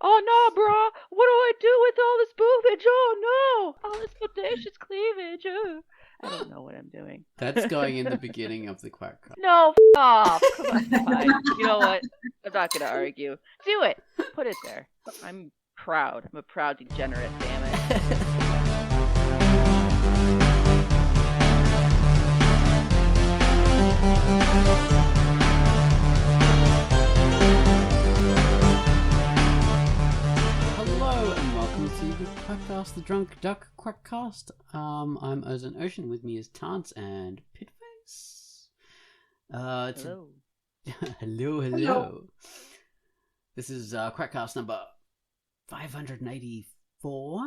Oh no, bro! What do I do with all this boobage? Oh no! All this bodacious cleavage. Oh. I don't know what I'm doing. That's going in the beginning of the QUACKCAST. No, off. Come on, fine. You know what? I'm not gonna argue. Do it. Put it there. I'm proud. I'm a proud degenerate. Damn it. Hello and welcome to the QUACKCAST, the Drunkduck QUACKCAST. I'm Ozone Ocean. With me is Tance and Pitface. Hello. Hello. This is QUACKCAST number 584.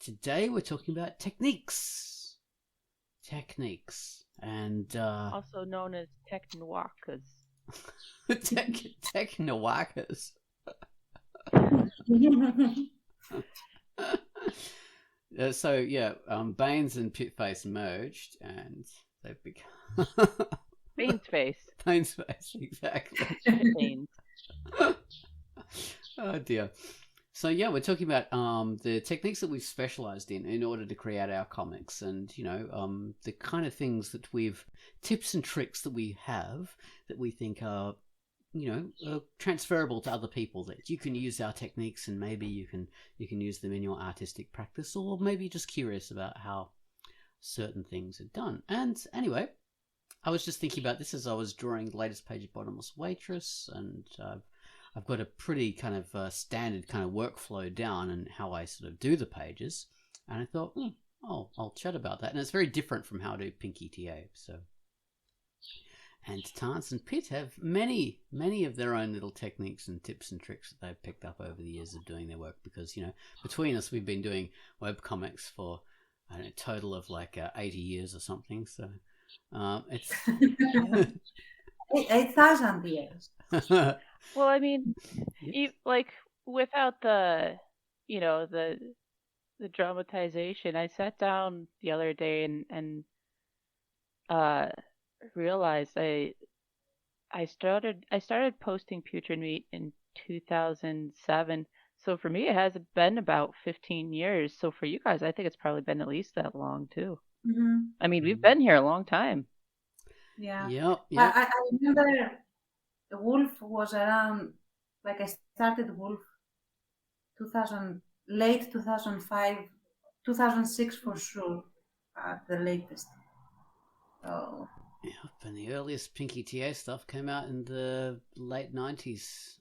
Today we're talking about techniques, and Also known as technowakas. technowakas. So yeah, Baines and Pitface merged, and they've become Bane's face. Baines face, exactly. Bane's. Oh dear. So yeah, we're talking about the techniques that we've specialized in order to create our comics, and the kind of things that tips and tricks that we have that we think are transferable to other people, that you can use our techniques and maybe you can use them in your artistic practice, or maybe just curious about how certain things are done. And anyway, I was just thinking about this as I was drawing the latest page of Bottomless Waitress, and I've got a pretty kind of standard kind of workflow down and how I sort of do the pages, and I thought, I'll chat about that. And it's very different from how I do Pinky TA. And Tance and Pitt have many of their own little techniques and tips and tricks that they've picked up over the years of doing their work, because between us we've been doing webcomics for a total of like 80 years or something. So it's 8,000 years. Well, I mean, Yes. without the dramatization, I sat down the other day and realized I started posting Putrid Meat in 2007. So for me, it has been about 15 years. So for you guys, I think it's probably been at least that long too. Mm-hmm. I mean, we've been here a long time. Yeah. Yep. I remember Wolf was around, like I started Wolf 2000, late 2005, 2006 for sure, at the latest. So. Yep, and the earliest Pinky TA stuff came out in the late 90s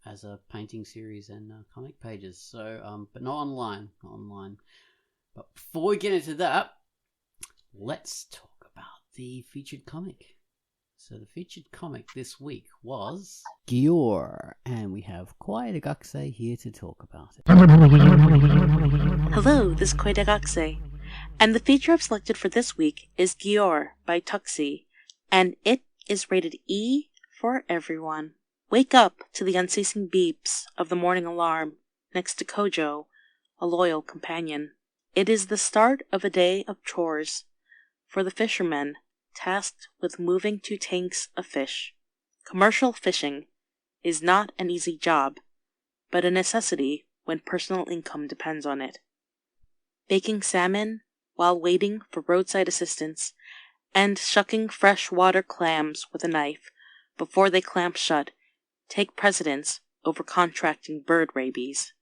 as a painting series and comic pages. So, but not online. But before we get into that, let's talk about the featured comic. So the featured comic this week was Gior, and we have QUACKCAST here to talk about it. Hello, this is QUACKCAST, and the feature I've selected for this week is Gior by Tuxi, and it is rated E for everyone. Wake up to the unceasing beeps of the morning alarm next to Kojo, a loyal companion. It is the start of a day of chores for the fishermen tasked with moving 2 tanks of fish. Commercial fishing is not an easy job, but a necessity when personal income depends on it. Baking salmon while waiting for roadside assistance, and shucking freshwater clams with a knife before they clamp shut take precedence over contracting bird rabies.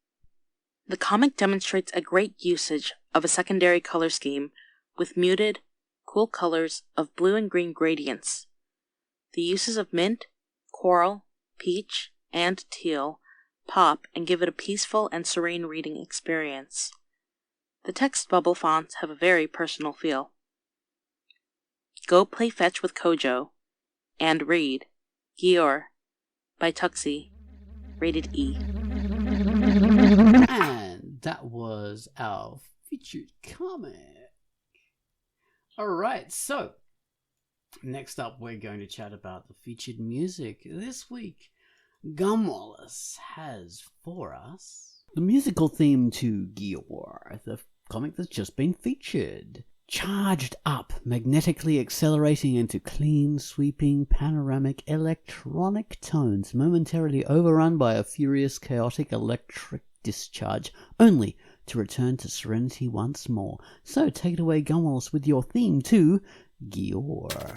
The comic demonstrates a great usage of a secondary color scheme with muted, cool colors of blue and green gradients. The uses of mint, coral, peach, and teal pop and give it a peaceful and serene reading experience. The text bubble fonts have a very personal feel. Go play fetch with Kojo and read Gior by Tuxi, rated E. And that was our featured comic. Alright, so next up we're going to chat about the featured music. This week, Gumwallace has for us the musical theme to Gior, the comic that's just been featured. charged up, magnetically accelerating into clean, sweeping, panoramic, electronic tones, momentarily overrun by a furious, chaotic electric discharge, only to return to serenity once more. So take it away, Gumwallis, with your theme to Gior.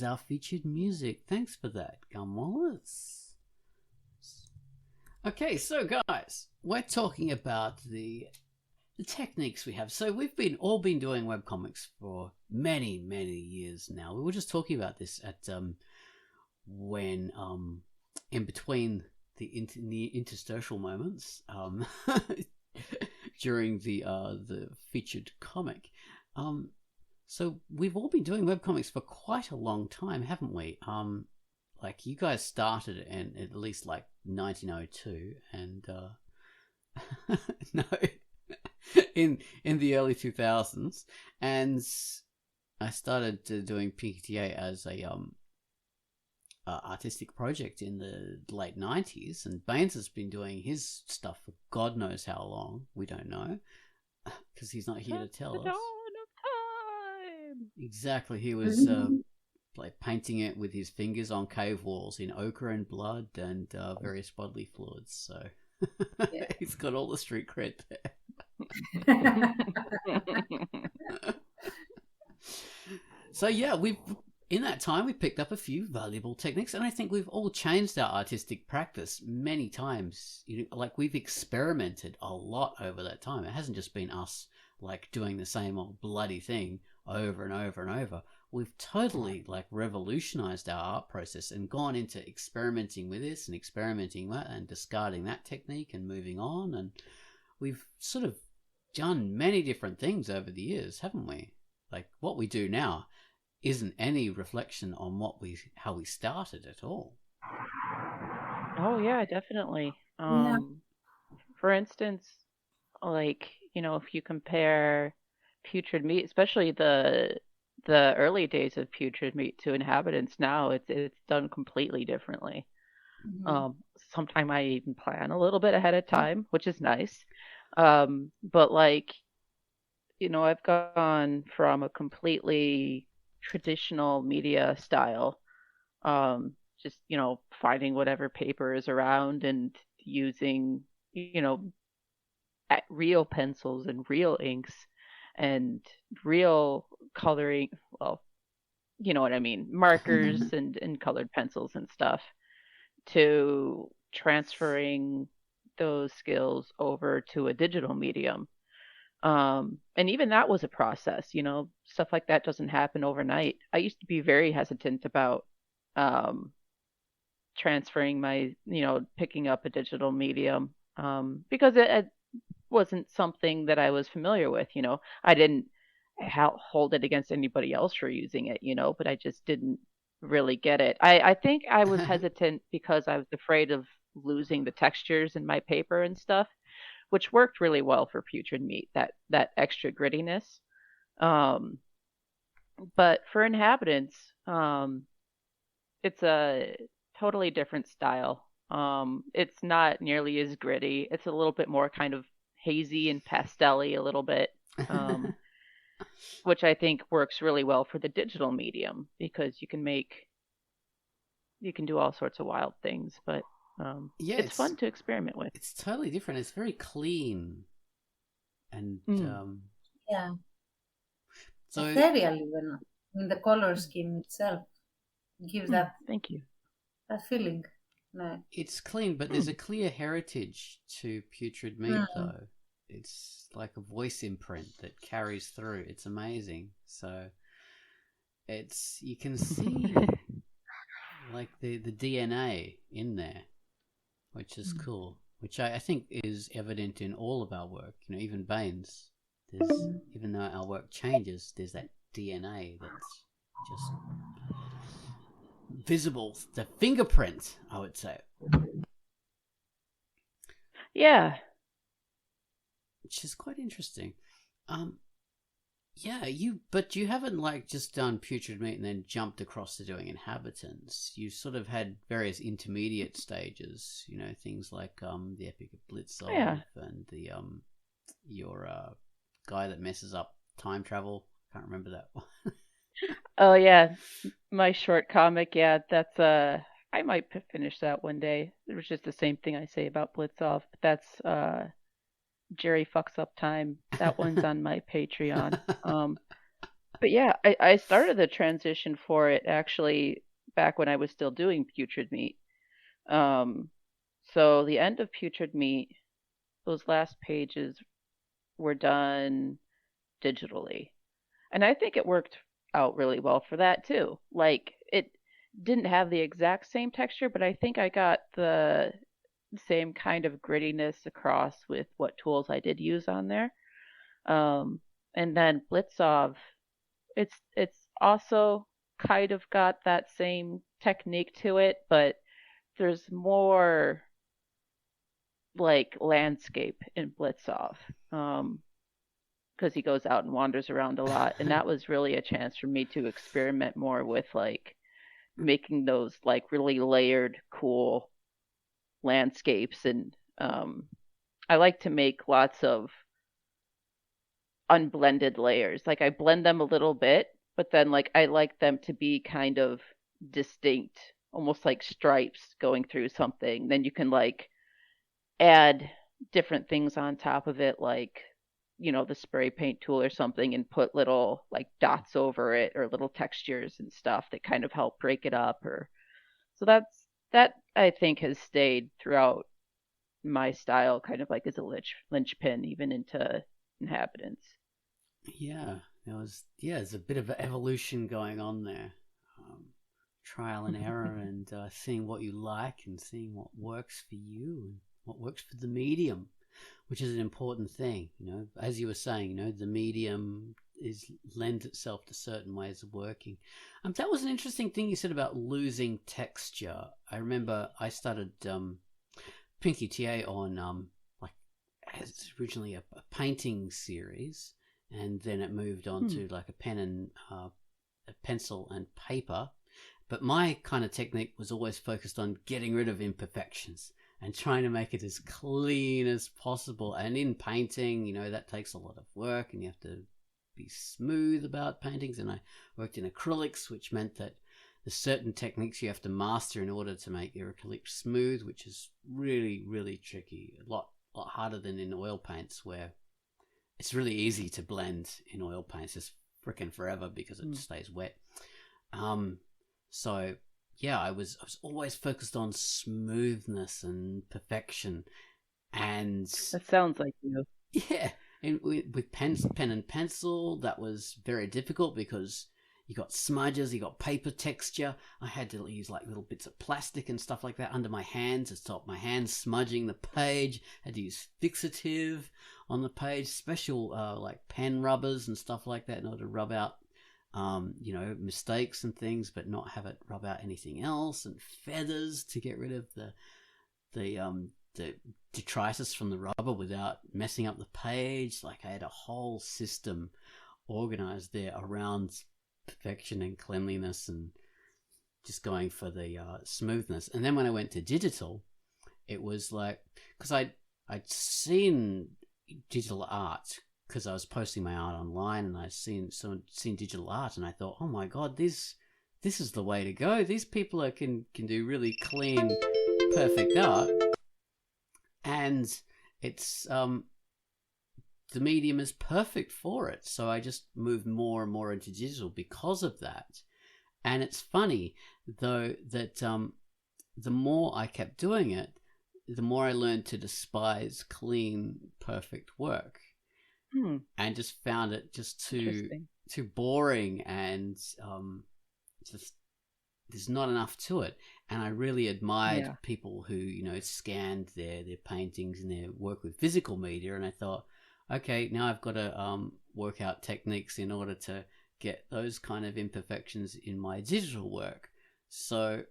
Our featured music. Thanks for that, Gumwallis. Okay, so guys, we're talking about the techniques we have. So we've all been doing webcomics for many years now. We were just talking about this at when in between the interstitial moments during the featured comic. So we've all been doing webcomics for quite a long time, haven't we? Like you guys started in at least like 1902, and no, in the early 2000s, and I started doing PKTA as a artistic project in the late 90s, and Baines has been doing his stuff for God knows how long. We don't know because he's not here to tell us. Exactly, he was like painting it with his fingers on cave walls in ochre and blood and various bodily fluids. So he's got all the street cred there. So yeah, in that time we picked up a few valuable techniques, and I think we've all changed our artistic practice many times. Like we've experimented a lot over that time. It hasn't just been us like doing the same old bloody thing over and over and over. We've totally like revolutionized our art process and gone into experimenting with this and experimenting with that and discarding that technique and moving on. And we've sort of done many different things over the years, haven't we? Like what we do now isn't any reflection on how we started at all. Oh yeah, definitely. For instance, like, if you compare Putrid Meat, especially the early days of Putrid Meat to Inhabitants now, it's done completely differently. Sometimes I even plan a little bit ahead of time, which is nice. But like, I've gone from a completely traditional media style, just, finding whatever paper is around and using, real pencils and real inks and real coloring, well, you know what I mean, markers and colored pencils and stuff, to transferring those skills over to a digital medium. And even that was a process, stuff like that doesn't happen overnight. I used to be very hesitant about transferring my, picking up a digital medium, because it wasn't something that I was familiar with. I didn't hold it against anybody else for using it, but I just didn't really get it. I think I was hesitant because I was afraid of losing the textures in my paper and stuff, which worked really well for Putrid Meat, that extra grittiness. But for Inhabitants, it's a totally different style. It's not nearly as gritty. It's a little bit more kind of hazy and pastel-y a little bit. which I think works really well for the digital medium because you can do all sorts of wild things, but Yeah, it's fun to experiment with. it's totally different. It's very clean, and Yeah. so Ethereal even. I mean, the color scheme itself gives Thank you. that feeling. No. it's clean, but there's a clear heritage to Putrid Meat, though. It's like a voice imprint that carries through. It's amazing. So you can see like the DNA in there, which is cool. Which I think is evident in all of our work. You know, even Bane's. Even though our work changes, there's that DNA that's just visible. The fingerprint, I would say. Yeah. Which is quite interesting. Yeah, but you haven't like just done Putrid Meat and then jumped across to doing Inhabitants. You sort of had various intermediate stages, you know, things like the Epic of Blitzov and the your guy that messes up time travel. Can't remember that one. Oh yeah, my short comic. Yeah, that's I might finish that one day. It was just the same thing I say about Blitzov. But that's Jerry fucks up time. That one's on my Patreon. But yeah, I started the transition for it actually back when I was still doing Putrid Meat. So the end of Putrid Meat, those last pages were done digitally. And I think it worked out really well for that too. Like it didn't have the exact same texture, but I think I got the same kind of grittiness across with what tools I did use on there. And then Blitzov, it's also kind of got that same technique to it, but there's more like landscape in Blitzov. Because he goes out and wanders around a lot, and that was really a chance for me to experiment more with like making those like really layered, cool landscapes. And I like to make lots of unblended layers. Like I blend them a little bit, but then like I like them to be kind of distinct, almost like stripes going through something. Then you can like add different things on top of it, like the spray paint tool or something, and put little like dots over it or little textures and stuff that kind of help break it up. Or so that I think has stayed throughout my style, kind of like as a linchpin even into Inhabitants. Yeah, there's a bit of an evolution going on there. Trial and error and seeing what you like and seeing what works for you and what works for the medium, which is an important thing. You know, as you were saying, the medium lends itself to certain ways of working. That was an interesting thing you said about losing texture. I remember I started Pinky TA on like as originally a painting series, and then it moved on to like a pen and a pencil and paper. But my kind of technique was always focused on getting rid of imperfections and trying to make it as clean as possible. And in painting, that takes a lot of work and you have to be smooth about paintings. And I worked in acrylics, which meant that there's certain techniques you have to master in order to make your acrylic smooth, which is really, really tricky. A lot harder than in oil paints, where it's really easy to blend in oil paints just freaking forever because it stays wet. So yeah, I was always focused on smoothness and perfection, and That sounds like you. yeah, and with pen and pencil, that was very difficult because you got smudges, you got paper texture. I had to use like little bits of plastic and stuff like that under my hands to stop my hands smudging the page. I had to use fixative on the page, special like pen rubbers and stuff like that in order to rub out mistakes and things, but not have it rub out anything else, and feathers to get rid of the detritus from the rubber without messing up the page. Like I had a whole system organized there around perfection and cleanliness and just going for the smoothness. And then when I went to digital, it was like, because I'd seen digital art because I was posting my art online, and I seen digital art, and I thought, oh my god, this is the way to go. These people can do really clean, perfect art, and it's the medium is perfect for it. So I just moved more and more into digital because of that. And it's funny though that the more I kept doing it, the more I learned to despise clean, perfect work, and just found it just too boring, and just there's not enough to it. And I really admired people who, you know, scanned their paintings and their work with physical media, and I thought, okay, now I've got to work out techniques in order to get those kind of imperfections in my digital work. So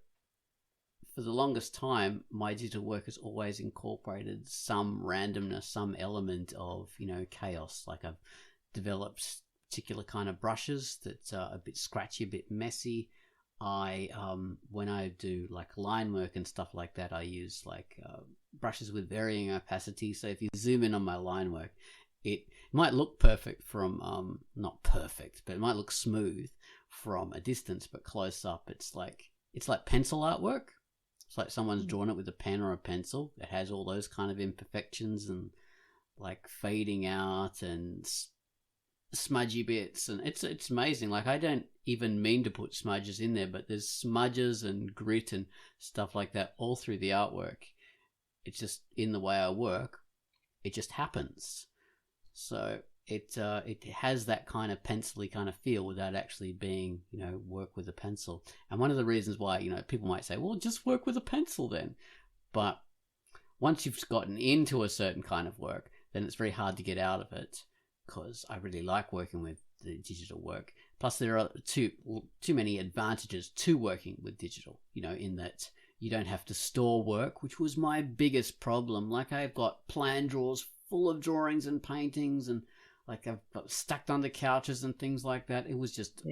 for the longest time, my digital work has always incorporated some randomness, some element of, you know, chaos. Like I've developed particular kind of brushes that are a bit scratchy, a bit messy. I when I do like line work and stuff like that, I use like brushes with varying opacity. So if you zoom in on my line work, it might look perfect from not perfect, but it might look smooth from a distance, but close up it's like pencil artwork. It's like someone's drawn it with a pen or a pencil. It has all those kind of imperfections and like fading out and smudgy bits, and it's amazing. Like I don't even mean to put smudges in there, but there's smudges and grit and stuff like that all through the artwork. It's just in the way I work, it just happens. So it has that kind of pencil-y kind of feel without actually being, you know, work with a pencil. And one of the reasons why, you know, people might say, well, just work with a pencil then. But once you've gotten into a certain kind of work, then it's very hard to get out of it, because I really like working with the digital work. Plus there are too many advantages to working with digital, you know, in that you don't have to store work, which was my biggest problem. Like I've got plan drawers full of drawings and paintings, and like I've got stacked under couches and things like that. It was just,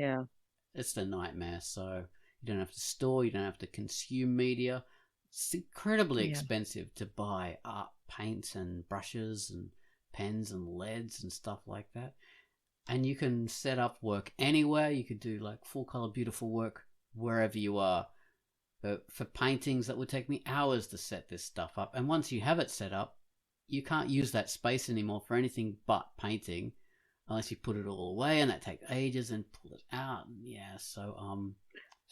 it's a nightmare. So you don't have to store, you don't have to consume media. It's incredibly expensive to buy art paints and brushes and pens and leads and stuff like that. And you can set up work anywhere. You could do like full color beautiful work wherever you are. For paintings, that would take me hours to set this stuff up, and once you have it set up, you can't use that space anymore for anything but painting unless you put it all away, and that takes ages, and pull it out. So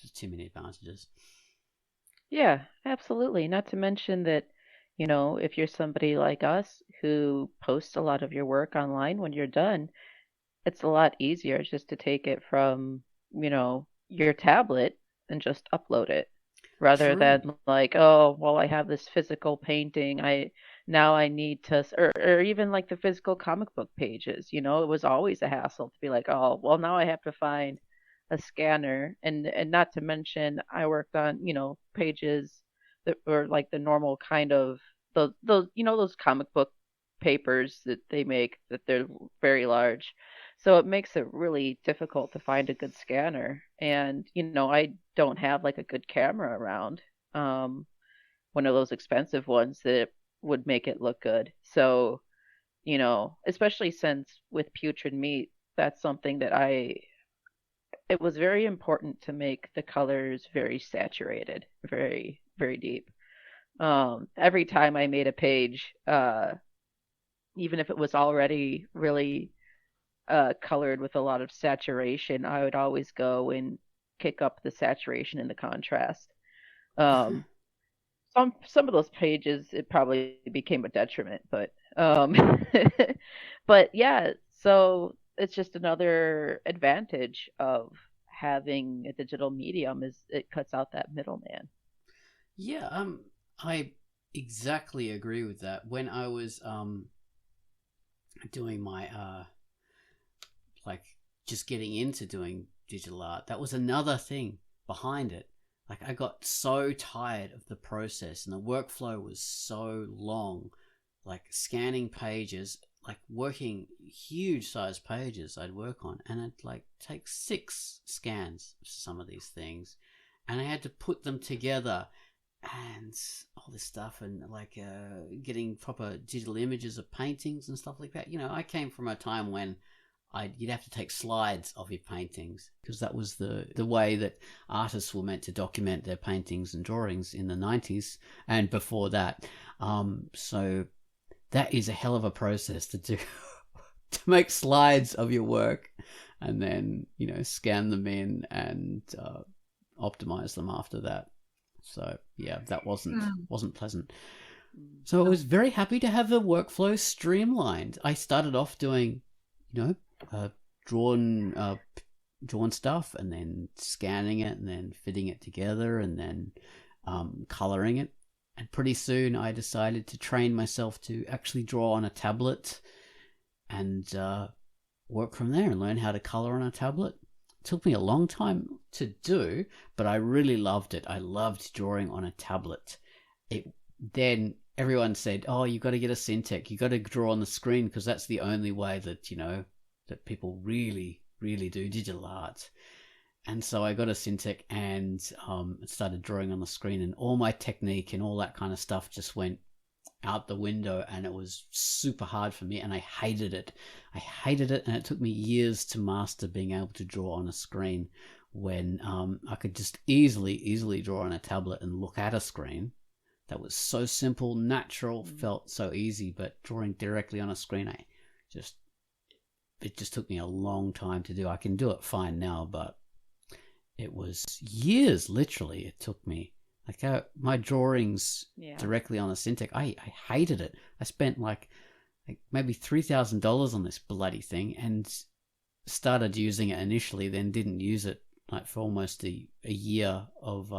just too many advantages. Yeah, absolutely. Not to mention that, you know, if you're somebody like us who posts a lot of your work online, when you're done, it's a lot easier just to take it from, you know, your tablet and just upload it, rather True. than like, oh, well, I have this physical painting. I need to, or even like the physical comic book pages, you know, it was always a hassle to be like, oh, well, now I have to find a scanner. And not to mention, I worked on, you know, pages that were like the normal kind of, those, you know, those comic book papers that they make, that they're very large. So it makes it really difficult to find a good scanner. And, you know, I don't have like a good camera around. One of those expensive ones that would make it look good. So, you know, especially since with putrid meat, that's something that it was very important to make the colors very saturated, very, very deep. Every time I made a page, even if it was already really colored with a lot of saturation, I would always go and kick up the saturation and the contrast. Um, some of those pages it probably became a detriment, but yeah, so it's just another advantage of having a digital medium is it cuts out that middleman. Yeah, I exactly agree with that. When I was doing my like just getting into doing digital art, that was another thing behind it. Like I got so tired of the process, and the workflow was so long, like scanning pages, like working huge size pages I'd work on, and it'd like take 6 scans for some of these things, and I had to put them together and all this stuff, and like getting proper digital images of paintings and stuff like that. You know, I came from a time when you'd have to take slides of your paintings, because that was the way that artists were meant to document their paintings and drawings in the 90s and before that. So that is a hell of a process to do, to make slides of your work and then, you know, scan them in and optimize them after that. So yeah, that wasn't pleasant. So I was very happy to have the workflow streamlined. I started off doing, you know, drawn stuff, and then scanning it, and then fitting it together, and then coloring it. And pretty soon I decided to train myself to actually draw on a tablet and work from there and learn how to color on a tablet. It took me a long time to do, but I really loved it. I loved drawing on a tablet. Then everyone said, oh, you've got to get a Syntec. You've got to draw on the screen, because that's the only way that, you know, that people really, really do digital art. And so I got a Syntec and started drawing on the screen, and all my technique and all that kind of stuff just went out the window, and it was super hard for me, and I hated it. And it took me years to master being able to draw on a screen when I could just easily draw on a tablet and look at a screen. That was so simple, natural, felt so easy, but drawing directly on a screen, it just took me a long time to do. I can do it fine now, but it was years, literally, it took me. Like my drawings directly on the Syntec, I hated it. I spent like maybe $3,000 on this bloody thing, and started using it initially, then didn't use it like for almost a year of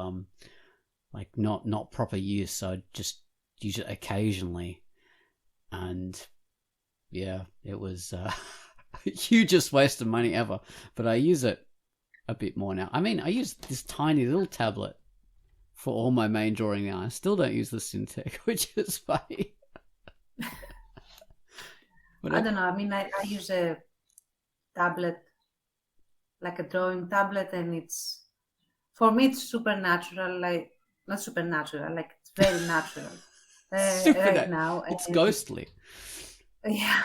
like not proper use. So I'd just use it occasionally, and yeah, it was hugest waste of money ever. But I use it a bit more now. I mean, I use this tiny little tablet for all my main drawing now. I still don't use the Syntec, which is funny. I don't know. I mean, I use a tablet, like a drawing tablet, and for me, it's supernatural. Like, not supernatural, like it's very natural right now. It's ghostly. Yeah.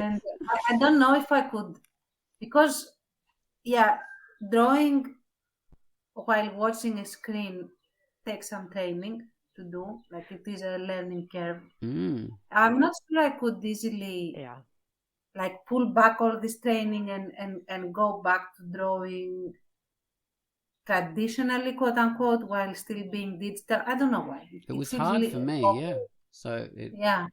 And I don't know if I could, because, yeah, drawing while watching a screen takes some training to do. Like, it is a learning curve. I'm not sure I could easily like pull back all this training and go back to drawing traditionally, quote unquote, while still being digital. I don't know why. It was hard for me, yeah. So yeah.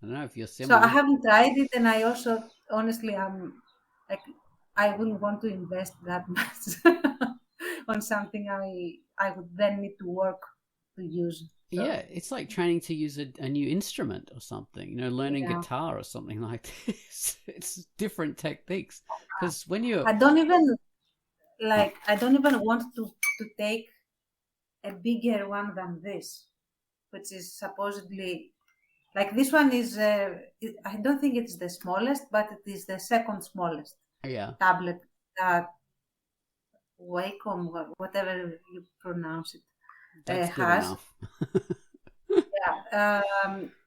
I don't know if you're similar. So I haven't tried it, and I also, honestly, I'm like, I wouldn't want to invest that much on something I would then need to work to use. So. Yeah, it's like training to use a new instrument or something, you know, learning guitar or something like this. It's different techniques. Because when I don't even want to take a bigger one than this, which is supposedly, like, this one is, I don't think it's the smallest, but it is the second smallest tablet, Wacom, whatever you pronounce it, That's has. Good enough.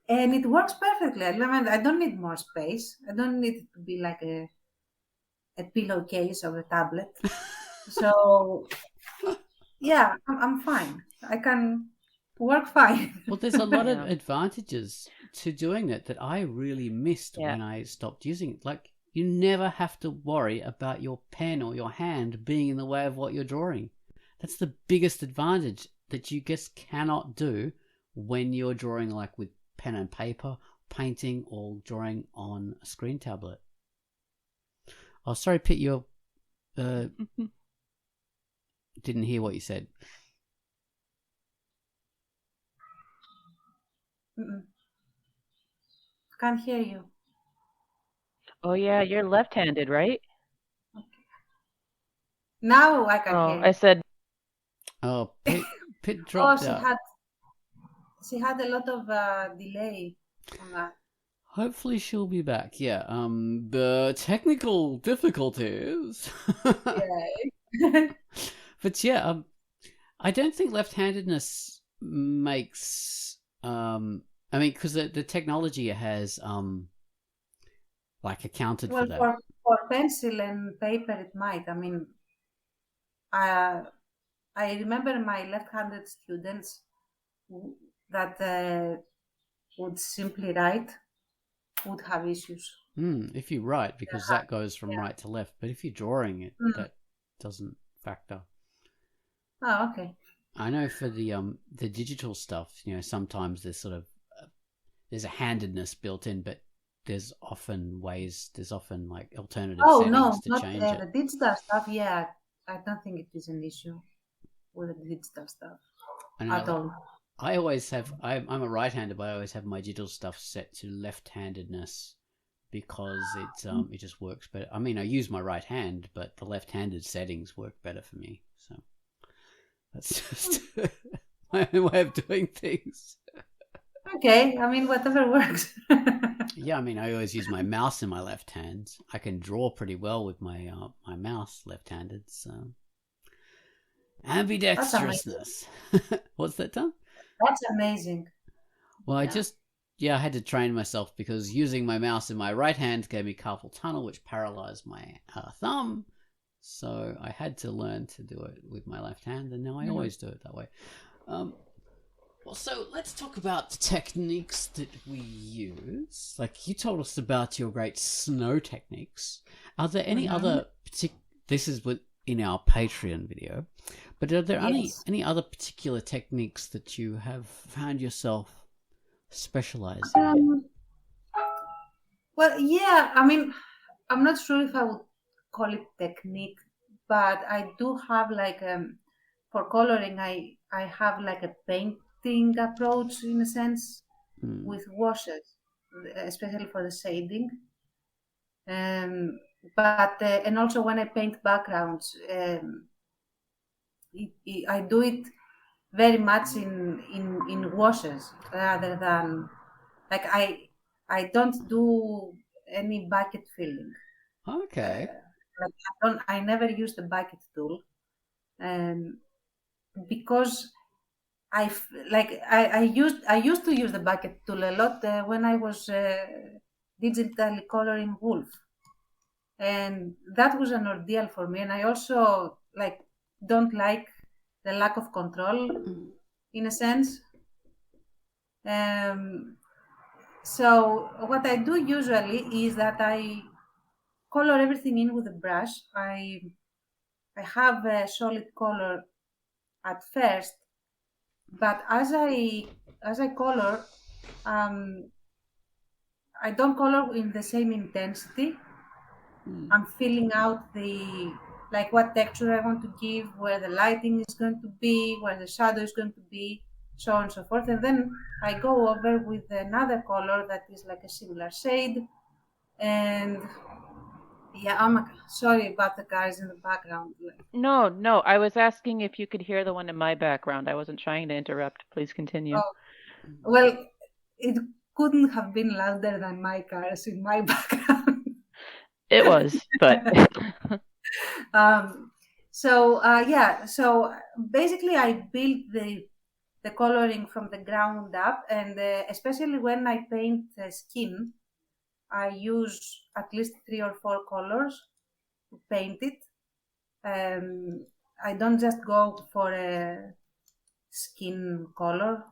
And it works perfectly. I mean, I don't need more space. I don't need it to be like a pillowcase of a tablet. So, yeah, I'm fine. I can work fine. Well, there's a lot of advantages to doing that I really missed when I stopped using it. Like, you never have to worry about your pen or your hand being in the way of what you're drawing. That's the biggest advantage that you just cannot do when you're drawing like with pen and paper, painting, or drawing on a screen tablet. Oh, sorry, Pete, you didn't hear what you said. Can't hear you. Oh yeah, you're left-handed, right? Okay. Now I can hear you. I said. Oh, Pit dropped out. She had a lot of delay on that. Hopefully she'll be back. Yeah. The technical difficulties. Yeah. But yeah, I don't think left-handedness makes I mean, because the technology has like accounted for Well, that. for pencil and paper, it might. I mean, I remember my left-handed students that would simply write would have issues. If you write, because that goes from Yeah. right to left, but if you're drawing it, Mm. that doesn't factor. Oh, okay. I know for the digital stuff, you know, sometimes there's sort of there's a handedness built in, but there's often like alternative Oh settings no, to not change the it. digital stuff. Yeah, I don't think it is an issue with the digital stuff And at all. I always have. I'm a right-hander, but I always have my digital stuff set to left-handedness because it just works better. I mean, I use my right hand, but the left-handed settings work better for me. So that's just my own way of doing things. Okay, I mean whatever works. Yeah, I mean, I always use my mouse in my left hand. I can draw pretty well with my my mouse left-handed. So ambidextrousness. What's that, Tom? That's amazing. Well, Yeah. I had to train myself because using my mouse in my right hand gave me carpal tunnel, which paralyzed my thumb. So I had to learn to do it with my left hand, and now I always do it that way. Well, so let's talk about the techniques that we use. Like you told us about your great snow techniques. Are there any other this is in our Patreon video, but are there any other particular techniques that you have found yourself specializing in? Well, yeah, I mean, I'm not sure if I would call it technique, but I do have like for coloring, I have like a painting approach in a sense with washes, especially for the shading. But and also when I paint backgrounds, I do it very much in washes rather than like I don't do any bucket filling. Okay. Like I never use the bucket tool, because I used to use the bucket tool a lot when I was digitally coloring wolf, and that was an ordeal for me. And I also like don't like the lack of control in a sense. So what I do usually is that I color everything in with a brush. I have a solid color at first, but as I color, I don't color in the same intensity. I'm feeling out the like what texture I want to give, where the lighting is going to be, where the shadow is going to be, so on and so forth. And then I go over with another color that is like a similar shade. And yeah, sorry about the guys in the background. No, I was asking if you could hear the one in my background. I wasn't trying to interrupt. Please continue. Oh, well, it couldn't have been louder than my cars in my background. It was, but So basically I built the coloring from the ground up, and especially when I paint skin, I use at least 3 or 4 colors to paint it. I don't just go for a skin color,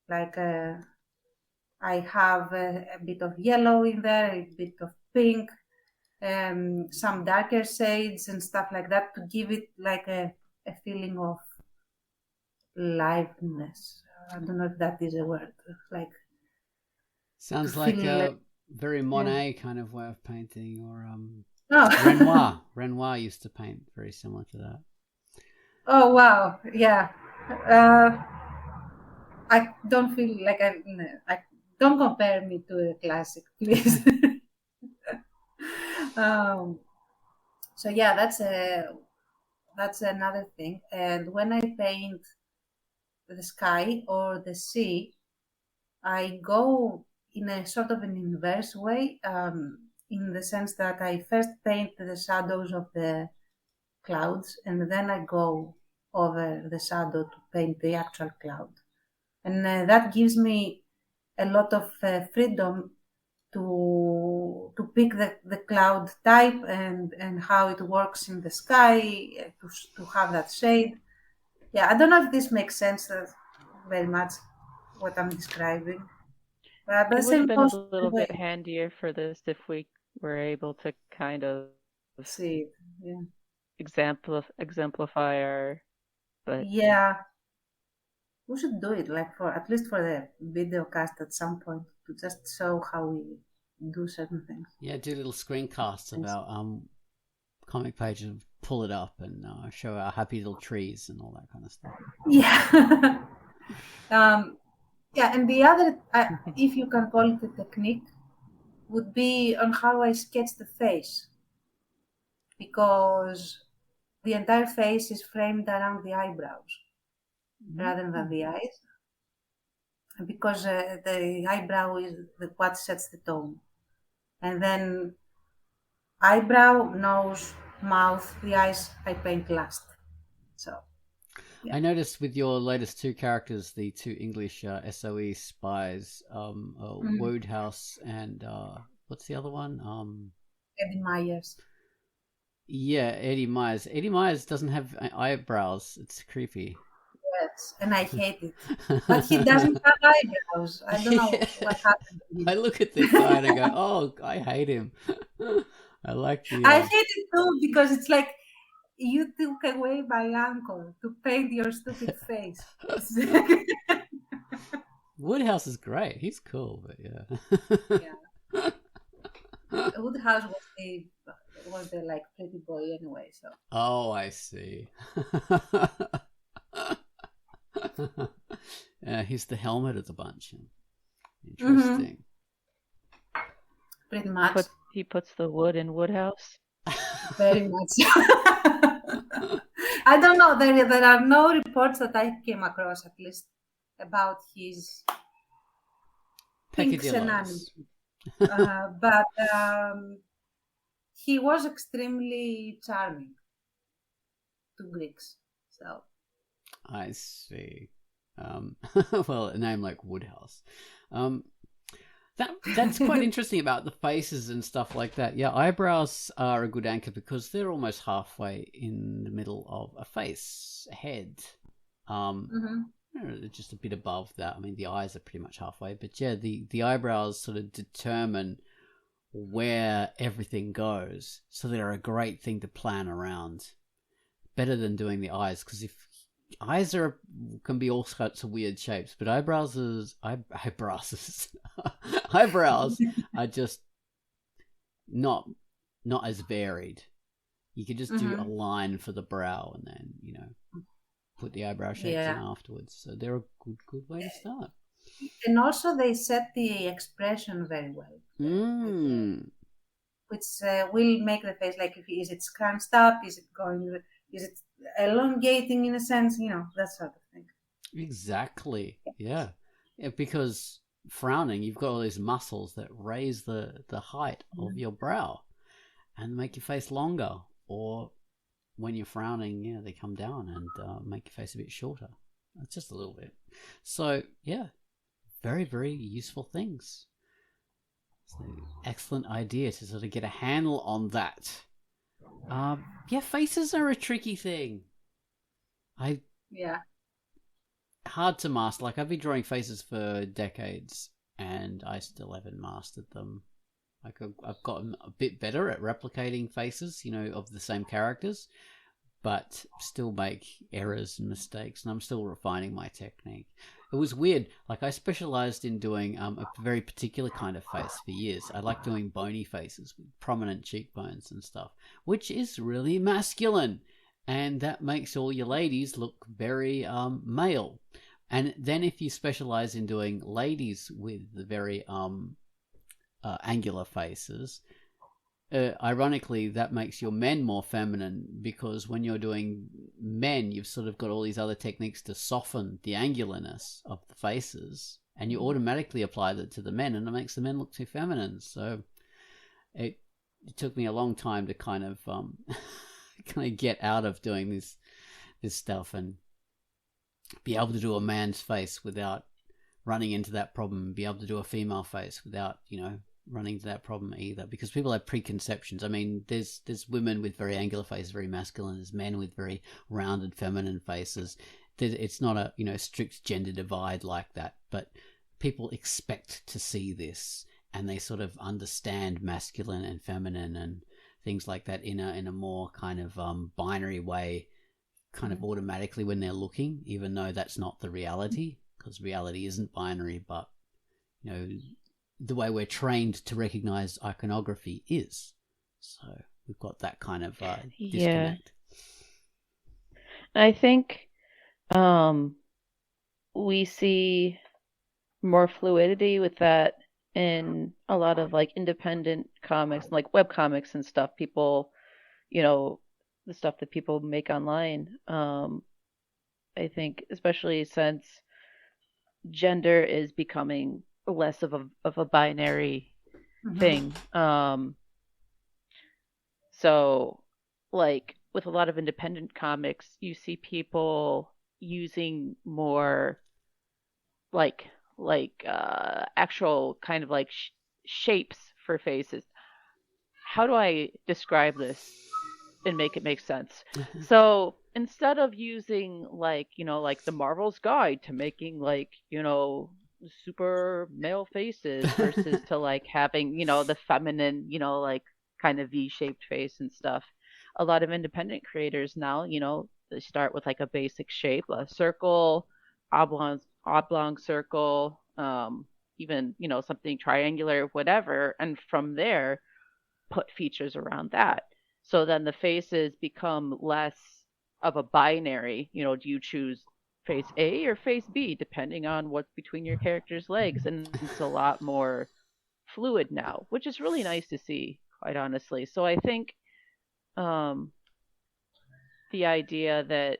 like I have a bit of yellow in there, a bit of pink, some darker shades and stuff like that to give it like a feeling of liveness. I don't know if that is a word. Like Sounds to like feel, a very Monet kind of way of painting, or oh. Renoir. Renoir used to paint very similar to that. Oh wow, yeah. I don't feel like I don't compare me to a classic, please. um, so yeah, that's another thing. And when I paint the sky or the sea, I go in a sort of an inverse way, in the sense that I first paint the shadows of the clouds and then I go over the shadow to paint the actual cloud. and that gives me a lot of freedom to pick the cloud type and how it works in the sky, to have that shade. Yeah, I don't know if this makes sense very much what I'm describing. But the It would have same been a goes for the little bit way. handier for this if we were able to kind of See it. Yeah. exemplify our, but Yeah, we should do it like for at least for the video cast at some point to just show how we do certain things. Yeah, do little screencasts Yes. about comic pages, pull it up and show our happy little trees and all that kind of stuff. Yeah. Yeah, and the other, if you can call it a technique, would be on how I sketch the face, because the entire face is framed around the eyebrows rather than the eyes, because the eyebrow is what sets the tone. And then eyebrow, nose, mouth, the eyes I paint last. So, yeah. I noticed with your latest two characters, the two English SOE spies, Wodehouse and what's the other one? Eddie Myers. Yeah, Eddie Myers. Eddie Myers doesn't have eyebrows. It's creepy. Yes, and I hate it. But he doesn't have eyebrows. I don't know what happened to him. I look at this guy and I go, "Oh, I hate him." I like the. I hate it too because it's like you took away my uncle to paint your stupid face. Woodhouse is great. He's cool, but yeah. Yeah. Woodhouse was the like pretty boy anyway. So. Oh, I see. He's the helmet of the bunch. Interesting. Pretty much. he puts the wood in Woodhouse. Very much. I don't know. There are no reports that I came across, at least, about his pink shenanigans. But he was extremely charming to Greeks. So I see. Well, a name like Woodhouse. That's quite interesting about the faces and stuff like that. Yeah, eyebrows are a good anchor because they're almost halfway in the middle of a face, a head. Just a bit above that. I mean, the eyes are pretty much halfway, but yeah, the eyebrows sort of determine where everything goes. So they're a great thing to plan around. Better than doing the eyes, because if eyes can be all sorts of weird shapes, but eyebrows are just not as varied. You could just do a line for the brow and then put the eyebrow shapes in afterwards. So they're a good way to start. And also they set the expression very well, which will make the face like, is it scrunched up? Is it elongating in a sense? That sort of thing. Exactly. Yeah, because frowning, you've got all these muscles that raise the height of your brow and make your face longer. Or when you're frowning, they come down and make your face a bit shorter. Just a little bit. So yeah, very, very useful things. It's an excellent idea to sort of get a handle on that. Faces are a tricky thing. Hard to master. Like, I've been drawing faces for decades and I still haven't mastered them. Like, I've gotten a bit better at replicating faces, of the same characters, but still make errors and mistakes, and I'm still refining my technique. It was weird. Like, I specialized in doing a very particular kind of face for years. I like doing bony faces with prominent cheekbones and stuff, which is really masculine. And that makes all your ladies look very male. And then if you specialize in doing ladies with the very angular faces, ironically, that makes your men more feminine, because when you're doing men, you've sort of got all these other techniques to soften the angularness of the faces, and you automatically apply that to the men, and it makes the men look too feminine. So it took me a long time to kind of get out of doing this stuff and be able to do a man's face without running into that problem and be able to do a female face without, running into that problem either, because people have preconceptions. I mean, there's women with very angular faces, very masculine. There's men with very rounded feminine faces. It's not a strict gender divide like that, but people expect to see this, and they sort of understand masculine and feminine and things like that in a more kind of binary way, kind of automatically when they're looking, even though that's not the reality, because reality isn't binary, but the way we're trained to recognize iconography is. So we've got that kind of disconnect. I think we see more fluidity with that in a lot of like independent comics, like web comics and stuff. People, the stuff that people make online. I think especially since gender is becoming less of a binary thing. So like with a lot of independent comics, you see people using more like actual kind of like shapes for faces. How do I describe this and make it make sense? So instead of using like the Marvel's Guide to making like super male faces versus to like having the feminine like kind of V-shaped face and stuff, a lot of independent creators now they start with like a basic shape, a circle, oblong circle, even something triangular, whatever, and from there put features around that. So then the faces become less of a binary. Do you choose face A or face B depending on what's between your character's legs? And it's a lot more fluid now, which is really nice to see, quite honestly. So I think the idea that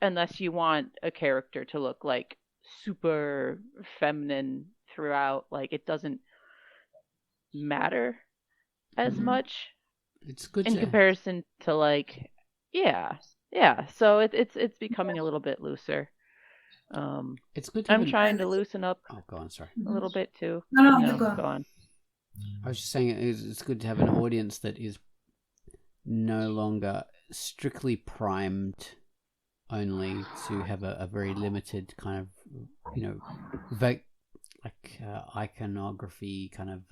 unless you want a character to look like super feminine throughout, like it doesn't matter as much. It's good in comparison to like so it's becoming a little bit looser. It's good to I'm trying to loosen up go on, sorry. a little bit too. No, go on. I was just saying it's good to have an audience that is no longer strictly primed only to have a very limited kind of iconography kind of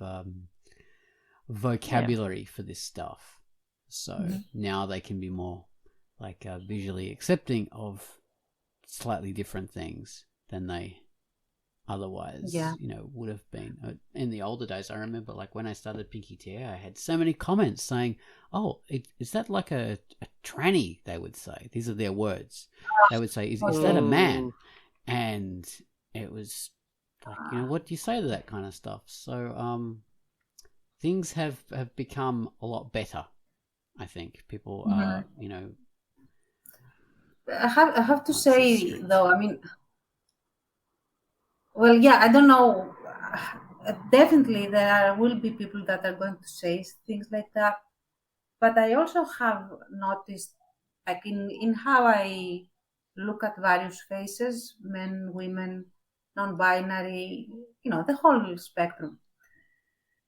vocabulary for this stuff. So now they can be more like visually accepting of slightly different things than they otherwise would have been. In the older days, I remember like when I started Pinky TA, I had so many comments saying, oh, is that like a tranny? They would say, these are their words. They would say, is that a man? And it was like, what do you say to that kind of stuff? So things have become a lot better. I think people are, I have to say though, I mean, well, yeah, I don't know. Definitely, will be people that are going to say things like that. But I also have noticed, like in how I look at various faces, men, women, non-binary, the whole spectrum,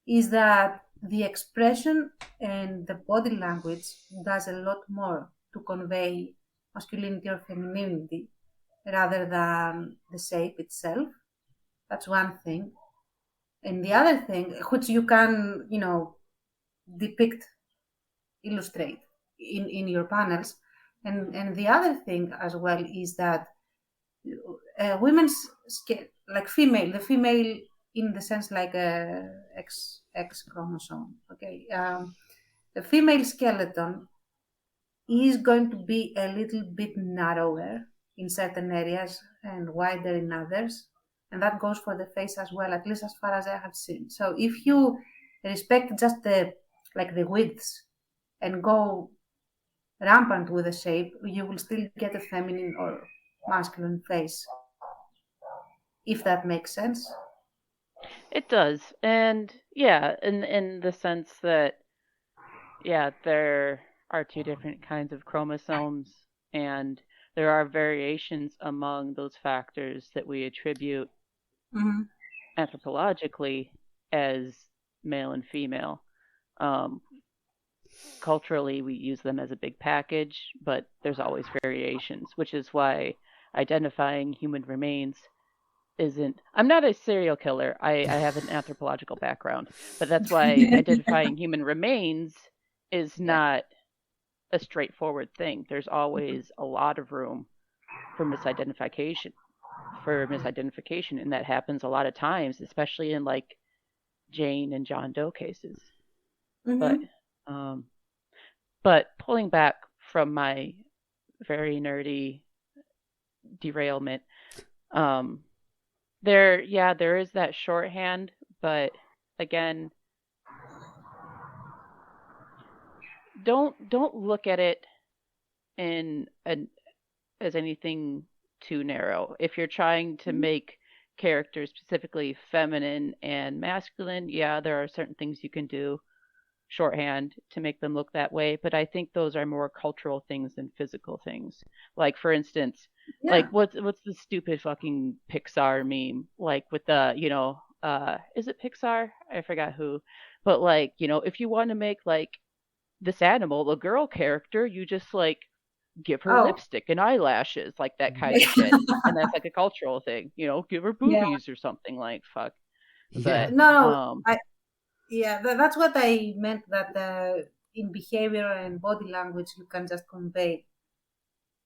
is that the expression and the body language does a lot more to convey masculinity or femininity rather than the shape itself. That's one thing. And the other thing, which you can, depict, illustrate in your panels. And the other thing as well is that women's like the female in the sense like a X chromosome. Okay, the female skeleton is going to be a little bit narrower in certain areas and wider in others. And that goes for the face as well, at least as far as I have seen. So if you respect just the widths and go rampant with the shape, you will still get a feminine or masculine face, if that makes sense. It does. And in the sense that there are two different kinds of chromosomes, and there are variations among those factors that we attribute Mm-hmm. anthropologically as male and female. Um, Culturally, we use them as a big package, but there's always variations, which is why identifying human remains isn't. I'm not a serial killer. I have an anthropological background, but that's why identifying human remains is Yeah. not a straightforward thing. There's always a lot of room for misidentification, and that happens a lot of times, especially in like Jane and John Doe cases. But Mm-hmm. um, but pulling back from my very nerdy derailment, um, there is that shorthand, but again, don't look at it as anything too narrow. If you're trying to make characters specifically feminine and masculine, yeah, there are certain things you can do shorthand to make them look that way, but I think those are more cultural things than physical things. Like for instance, like Yeah. what's the stupid fucking Pixar meme? Like with the, is it Pixar? I forgot who. But like, if you want to make like this animal a girl character, you just like give her Oh. lipstick and eyelashes, like that kind of shit. And that's like a cultural thing, give her Yeah. boobies or something like fuck. Yeah. But No, that's what I meant, that in behavior and body language, you can just convey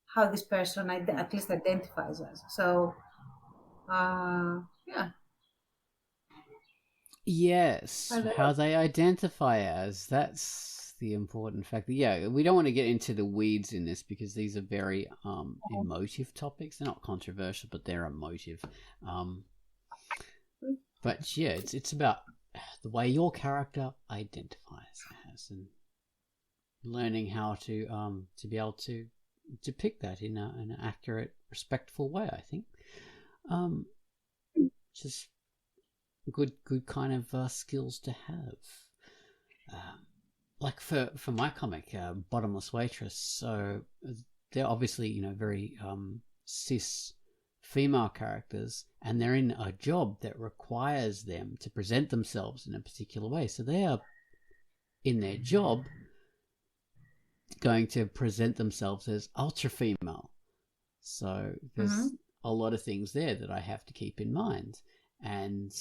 how this person at least identifies as. So, yeah. Yes, I don't how know. they identify as. That's the important factor. Yeah, we don't want to get into the weeds in this because these are very emotive topics. They're not controversial, but they're emotive. Um, but yeah, it's about the way your character identifies as, and learning how to be able to depict that in an accurate, respectful way. I think, just good kind of skills to have. Like for my comic, Bottomless Waitress. So they're obviously very cis female characters, and they're in a job that requires them to present themselves in a particular way. So they are in their job going to present themselves as ultra female. So there's a lot of things there that I have to keep in mind. And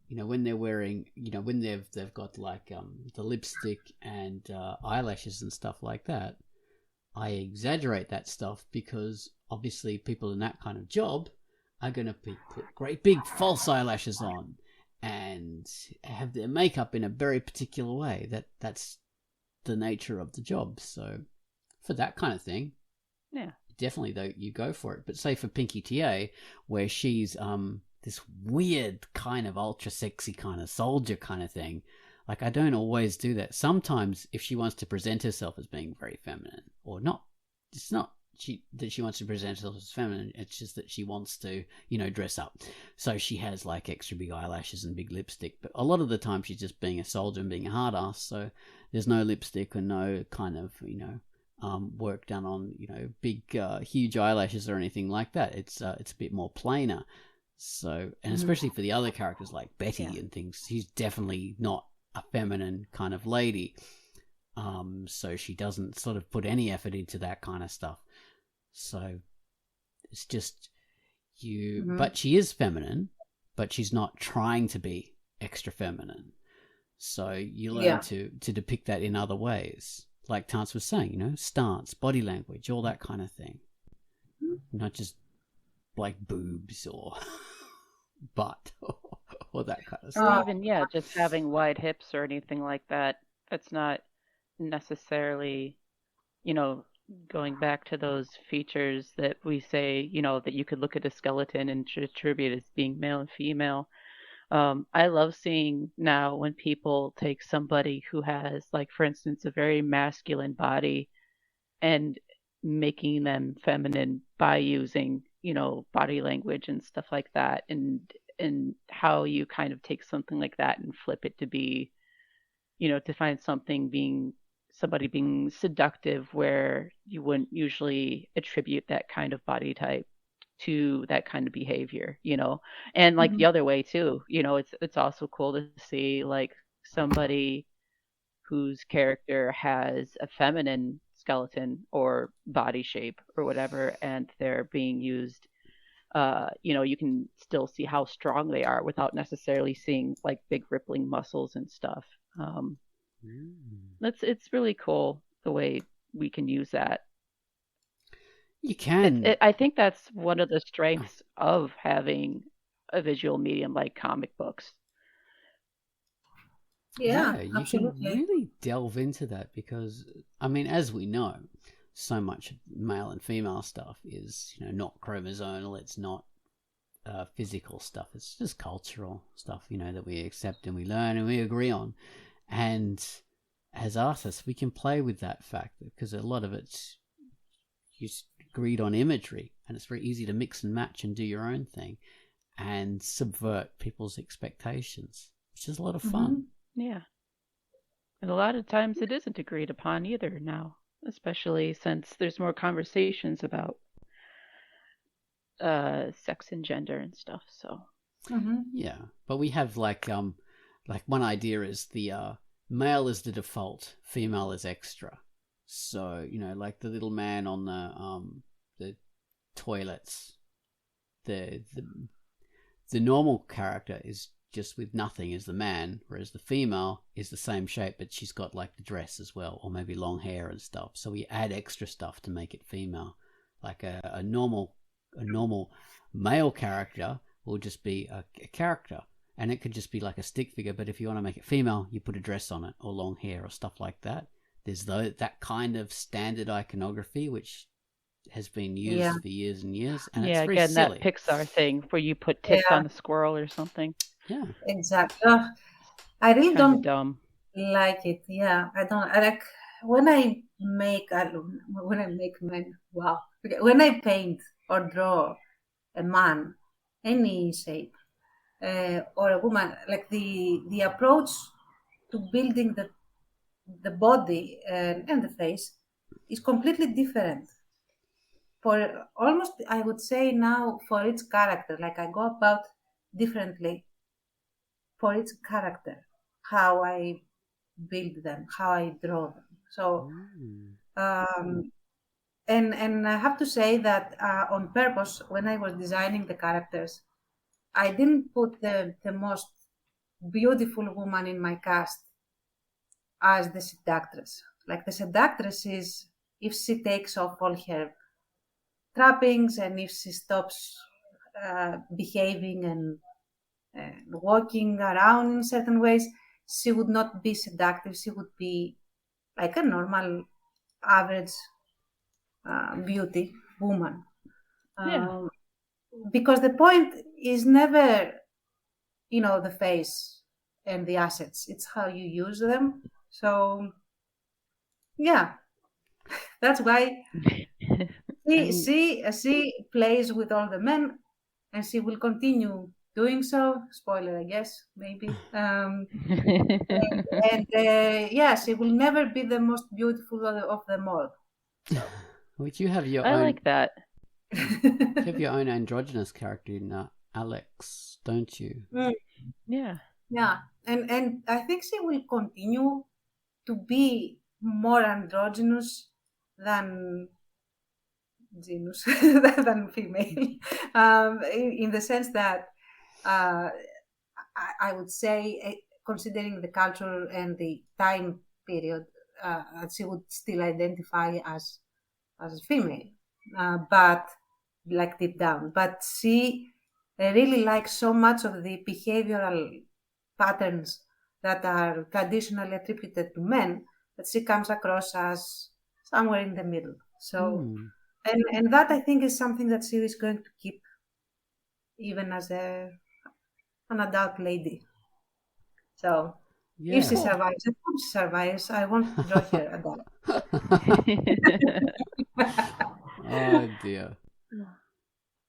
when they're wearing, when they've got like the lipstick and eyelashes and stuff like that, I exaggerate that stuff because obviously people in that kind of job are going to put great big false eyelashes on and have their makeup in a very particular way. That's the nature of the job. So for that kind of thing, yeah, definitely though you go for it. But say for Pinky TA, where she's this weird kind of ultra sexy kind of soldier kind of thing, like I don't always do that. Sometimes if she wants to present herself as being very feminine, or not, it's not that she wants to present herself as feminine, it's just that she wants to dress up, so she has like extra big eyelashes and big lipstick. But a lot of the time she's just being a soldier and being a hard ass, so there's no lipstick or no kind of work done on big huge eyelashes or anything like that. It's a bit more plainer. So, and especially for the other characters like Betty and things, she's definitely not a feminine kind of lady. So she doesn't sort of put any effort into that kind of stuff. So it's just but she is feminine, but she's not trying to be extra feminine. So you learn to depict that in other ways. Like Tance was saying, stance, body language, all that kind of thing. Not just like boobs or butt or that kind of stuff. Or even just having wide hips or anything like that. That's not necessarily, going back to those features that we say, that you could look at a skeleton and attribute as being male and female. I love seeing now when people take somebody who has, like, for instance, a very masculine body and making them feminine by using, body language and stuff like that, and how you kind of take something like that and flip it to be, to find something being somebody being seductive where you wouldn't usually attribute that kind of body type to that kind of behavior, and like the Mhm. other way too, it's also cool to see like somebody whose character has a feminine skeleton or body shape or whatever, and they're being used. You can still see how strong they are without necessarily seeing like big rippling muscles and stuff. Um, Mm. it's really cool the way we can use that. You can. I think that's one of the Oh, strengths of having a visual medium like comic books. Yeah, yeah, you can absolutely. really delve into that because, I mean, as we know, so much male and female stuff is, not chromosomal. It's not physical stuff. It's just cultural stuff, that we accept and we learn and we agree on. And as artists, we can play with that fact because a lot of it's you agreed on imagery, and it's very easy to mix and match and do your own thing and subvert people's expectations, which is a lot of fun. Hmm. Yeah. And a lot of times it isn't agreed upon either now, especially since there's more conversations about sex and gender and stuff. So Hmm. Yeah, but we have like one idea is the male is the default, female is extra. So like the little man on the toilets, the normal character is just with nothing as the man, whereas the female is the same shape, but she's got like the dress as well, or maybe long hair and stuff. So we add extra stuff to make it female. Like a normal male character will just be a character, and it could just be like a stick figure. But if you want to make it female, you put a dress on it or long hair or stuff like that. There's that kind of standard iconography which has been Yeah, used for years and years, and it's yeah, very again, that silly. Pixar thing where you put tits yeah, on the squirrel or something. Yeah. exactly. I It's really kind of don't dumb. like it. Yeah, I don't. I like when I make men. Wow. Okay, when I paint or draw a man, any shape, or a woman, like the approach to building the body and the face is completely different. For almost, I would say now for its character, like I go about differently for its character, how I build them, how I draw them. So, Mm. um, and I have to say that on purpose, when I was designing the characters, I didn't put the most beautiful woman in my cast as the seductress. Like the seductress is if she takes off all her trappings and if she stops behaving and walking around in certain ways, she would not be seductive. She would be like a normal, average beauty woman. Yeah. Um, because the point is never, the face and the assets. It's how you use them. So yeah, that's why she And she she plays with all the men, and she will continue doing so. Spoiler, I guess, maybe. And yeah, she will never be the most beautiful of them all. So. which you have your I own like that. you have your own androgynous character in Alex, don't you? Mm, Yeah. yeah, and I think she will continue to be more androgynous than genus than female, in the sense that uh, I would say, considering the culture and the time period, she would still identify as female, but like deep down. But she really likes so much of the behavioral patterns that are traditionally attributed to men that she comes across as somewhere in the middle. So, Hmm. and that I think is something that she is going to keep even as an adult lady. So, if she Yeah. Cool. survives, if she survives, I won't draw her adult. Oh dear.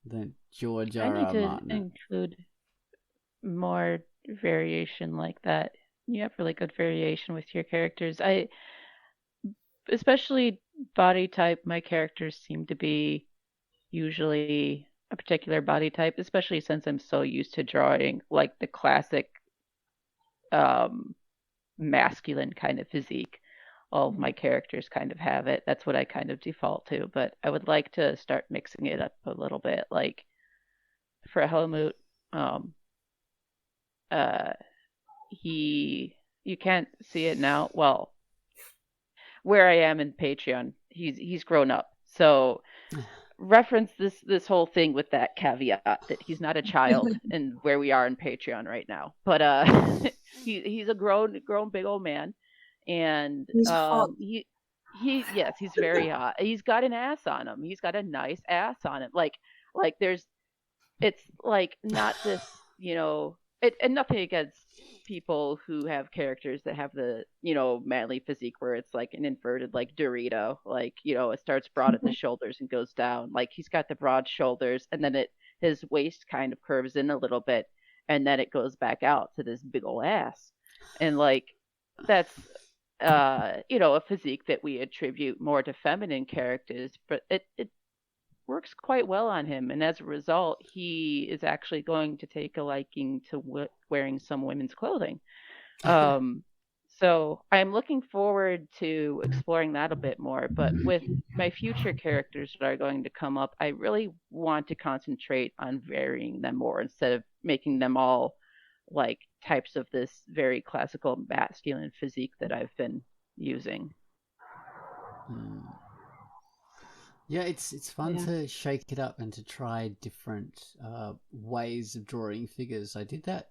Don't George I need R. R. to Martin it. include more variation like that. You have really good variation with your characters. especially body type, my characters seem to be usually a particular body type, especially since I'm so used to drawing like the classic um masculine kind of physique. All of my characters kind of have it. That's what I kind of default to, but I would like to start mixing it up a little bit. Like for Helmut, um, uh, he you can't see it now. Well, where I am in Patreon, he's grown up. So reference this whole thing with that caveat that he's not a child and where we are in Patreon right now. But he's a grown big old man, and He's hot. he yes, he's very hot. He's got an ass on him. He's got a nice ass on him. Like there's it's like not this, and nothing against people who have characters that have the, manly physique where it's like an inverted like Dorito, like, it starts broad at the shoulders and goes down. Like he's got the broad shoulders and then his waist kind of curves in a little bit and then it goes back out to this big old ass. And like that's a physique that we attribute more to feminine characters, but it works quite well on him, and as a result, he is actually going to take a liking to wearing some women's clothing. Um, so I'm looking forward to exploring that a bit more. But with my future characters that are going to come up, I really want to concentrate on varying them more instead of making them all like types of this very classical masculine physique that I've been using. Hmm. Yeah, it's fun Yeah. to shake it up and to try different ways of drawing figures. I did that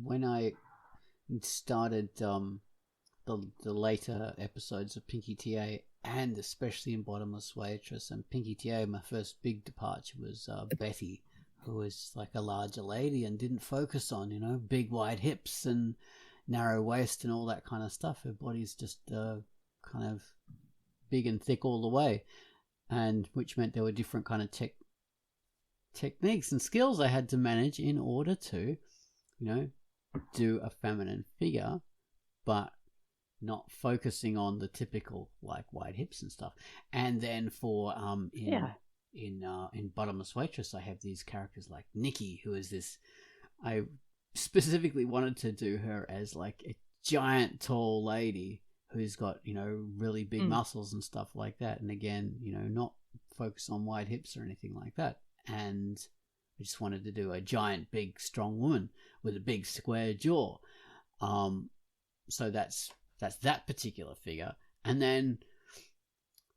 when I started the later episodes of Pinky TA, and especially in Bottomless Waitress. And Pinky TA, my first big departure was Betty, who was like a larger lady and didn't focus on, big wide hips and narrow waist and all that kind of stuff. Her body's just kind of big and thick all the way. And which meant there were different kind of techniques and skills I had to manage in order to, do a feminine figure, but not focusing on the typical like wide hips and stuff. And then for in Bottomless Waitress, I have these characters like Nikki, who is this. I specifically wanted to do her as like a giant tall lady who's got, really big muscles and stuff like that. And again, not focus on wide hips or anything like that. And I just wanted to do a giant, big, strong woman with a big square jaw. So that's that particular figure. And then,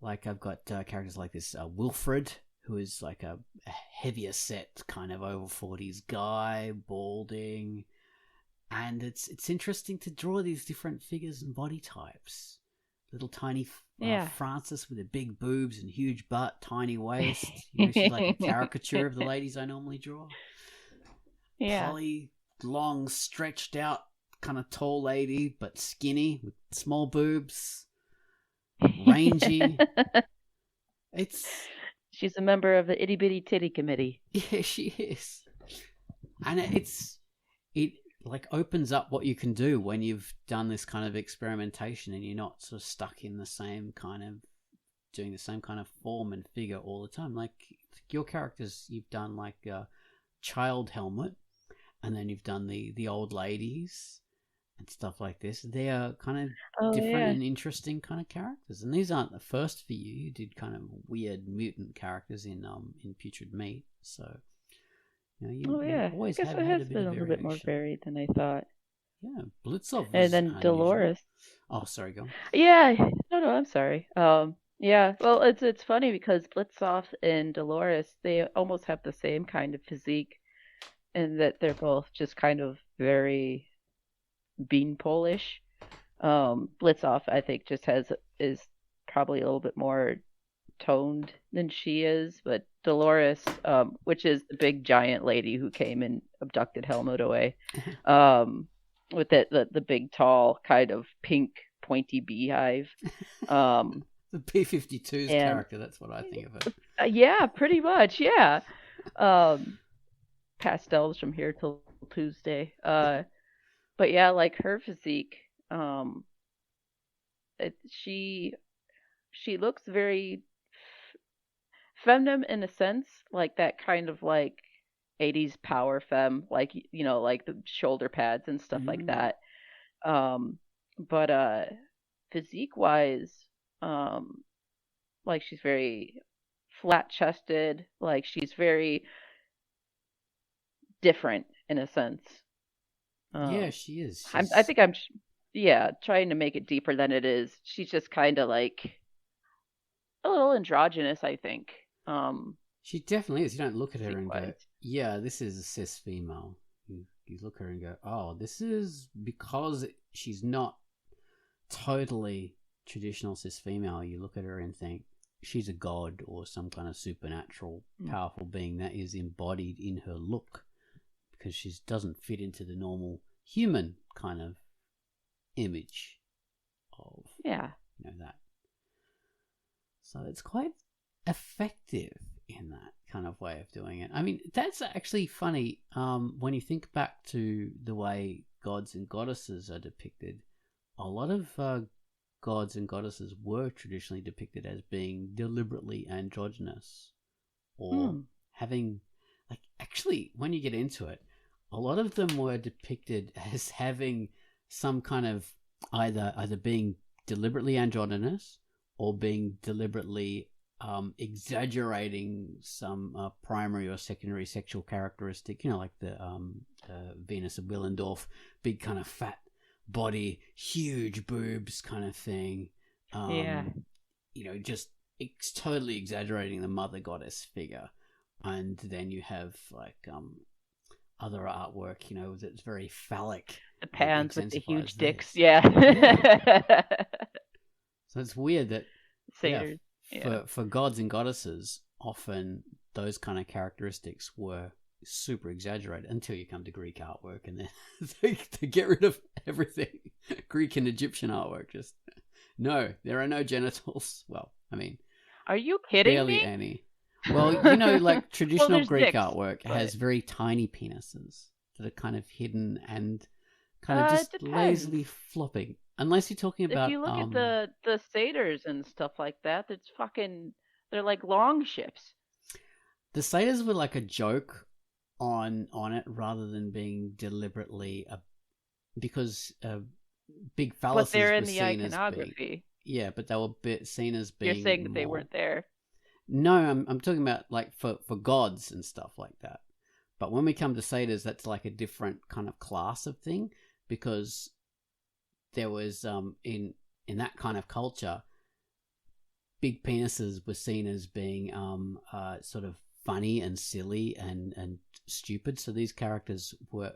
like, I've got characters like this Wilfred, who is like a heavier set, kind of over 40s guy, balding. And it's interesting to draw these different figures and body types. Little tiny Frances with her big boobs and huge butt, tiny waist. She's like a caricature of the ladies I normally draw. Yeah. Polly, long, stretched out, kind of tall lady, but skinny with small boobs. Rangy. She's a member of the Itty Bitty Titty Committee. Yeah, she is. And it like opens up what you can do when you've done this kind of experimentation and you're not sort of stuck in the same kind of doing the same kind of form and figure all the time. Like your characters, you've done like a child Helmut, and then you've done the old ladies and stuff like this. They are kind of different and interesting kind of characters. And these aren't the first for you. You did kind of weird mutant characters in Putrid Meat, so. You always I guess have it had has a bit been of a little bit more variation. varied than I thought. Yeah, Blitzov was And then unusual. Dolores. Oh, sorry, go on. Yeah, no, I'm sorry. Yeah, well, it's funny because Blitzoff and Dolores, they almost have the same kind of physique, in that they're both just kind of very beanpole-ish. Blitzoff, I think, is probably a little bit more toned than she is, but Dolores, which is the big giant lady who came and abducted Helmut away, with the big tall kind of pink pointy beehive. The P-52's character, that's what I think of it. Yeah, pretty much, yeah. Pastels from here till Tuesday. But yeah, like her physique, she she looks very feminine in a sense, like that kind of like 80s power femme, like like the shoulder pads and stuff like Mm. that. Um, but physique wise, um, like she's very flat chested, like she's very different in a sense. Yeah, Um, she is. I She's think I'm, yeah, trying to make it deeper than it is. She's just kind of like a little androgynous, I think. she definitely is. You don't look at her Physique and go, wise. "Yeah, this is a cis female." You look at her and go, "Oh, this is because she's not totally traditional cis female." You look at her and think she's a god or some kind of supernatural, Mm. powerful being that is embodied in her look because she doesn't fit into the normal human kind of image of Yeah. that. So it's quite effective in that kind of way of doing it. I mean, that's actually funny when you think back to the way gods and goddesses are depicted. A lot of gods and goddesses were traditionally depicted as being deliberately androgynous or Mm. having, like, actually, when you get into it, a lot of them were depicted as having some kind of either being deliberately androgynous or being deliberately exaggerating some primary or secondary sexual characteristic, like the Venus of Willendorf, big kind of fat body, huge boobs kind of thing. Yeah. Just totally exaggerating the mother goddess figure. And then you have like other artwork, that's very phallic. The That pans with the exemplifies huge dicks. this. Yeah. So it's weird that Satyrs. Yeah. for gods and goddesses, often those kind of characteristics were super exaggerated until you come to Greek artwork, and then they get rid of everything. Greek and Egyptian artwork, just no, there are no genitals. Well, I mean, Are you kidding barely me? any. Well, like traditional there's Greek dicks, artwork but has very tiny penises that are kind of hidden and kind of it just depends. lazily flopping. Unless you're talking If about you look at the satyrs and stuff like that, they're like long ships. the satyrs were like a joke on it rather than being deliberately because big But phalluses they're were in the seen as being iconography. but they were seen as You're being saying that they more. weren't there. No, I'm talking about like for gods and stuff like that. But when we come to satyrs, that's like a different kind of class of thing because there was in that kind of culture, big penises were seen as being sort of funny and silly and stupid. So these characters were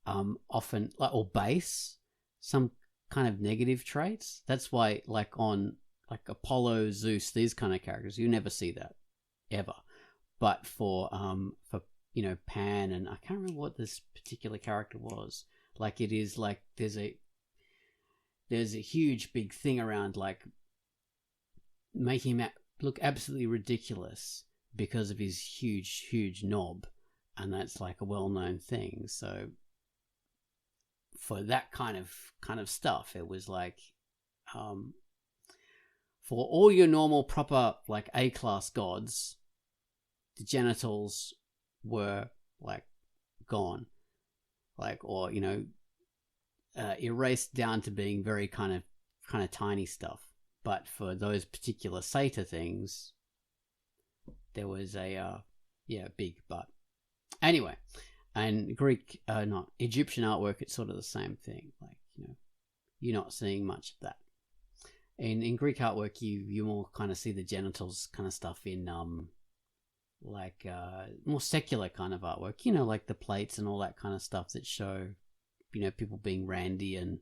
often like or base, some kind of negative traits. That's why like on like Apollo, Zeus, these kind of characters, you never see that ever. But for Pan, and I can't remember what this particular character was. Like it is like there's a huge big thing around like making him look absolutely ridiculous because of his huge knob, and that's like a well-known thing. So for that kind of stuff, it was like for all your normal proper like A-class gods, the genitals were like gone, like or erased down to being very kind of tiny stuff. But for those particular satyr things, there was a big butt. Anyway, and Greek, not Egyptian artwork, it's sort of the same thing. Like you're not seeing much of that. In Greek artwork, you more kind of see the genitals kind of stuff in like more secular kind of artwork. Like the plates and all that kind of stuff that show people being randy and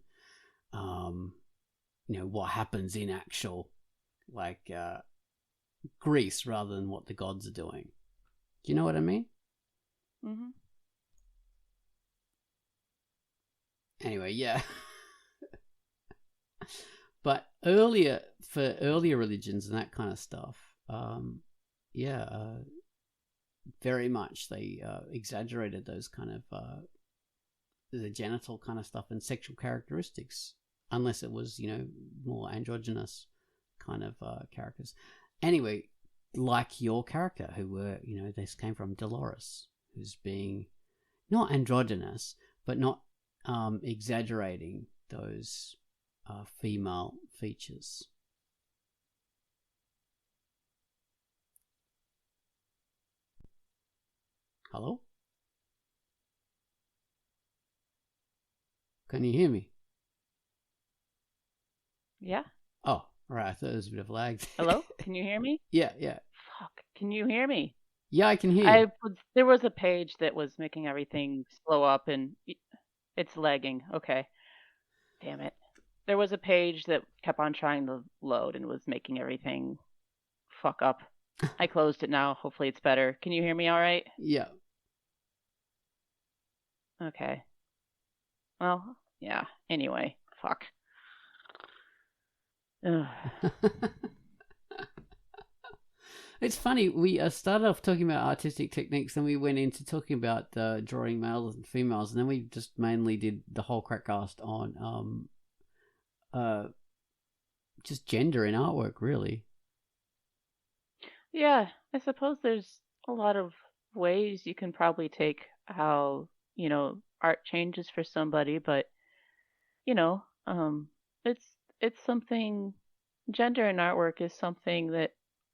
what happens in actual like Greece rather than what the gods are doing. Do you know what I mean? Mm-hmm. Anyway, yeah. But earlier religions and that kind of stuff, very much they exaggerated those kind of the genital kind of stuff and sexual characteristics, unless it was more androgynous kind of characters. Anyway, like your character, who were, this came from Dolores, who's being not androgynous, but not exaggerating those female features. Hello? Can you hear me? Yeah. Oh, right. I thought there was a bit of lag. Hello? Can you hear me? Yeah. Fuck. Can you hear me? Yeah, I can hear you. There was a page that was making everything slow up and it's lagging. Okay. Damn it. There was a page that kept on trying to load and was making everything fuck up. I closed it now. Hopefully it's better. Can you hear me all right? Yeah. Okay. Well, yeah. Anyway, fuck. Ugh. It's funny, we started off talking about artistic techniques, then we went into talking about drawing males and females, and then we just mainly did the whole QUACKCAST on just gender in artwork, really. Yeah, I suppose there's a lot of ways you can probably take how, art changes for somebody, but, you know, um, it's it's something, gender in artwork is something that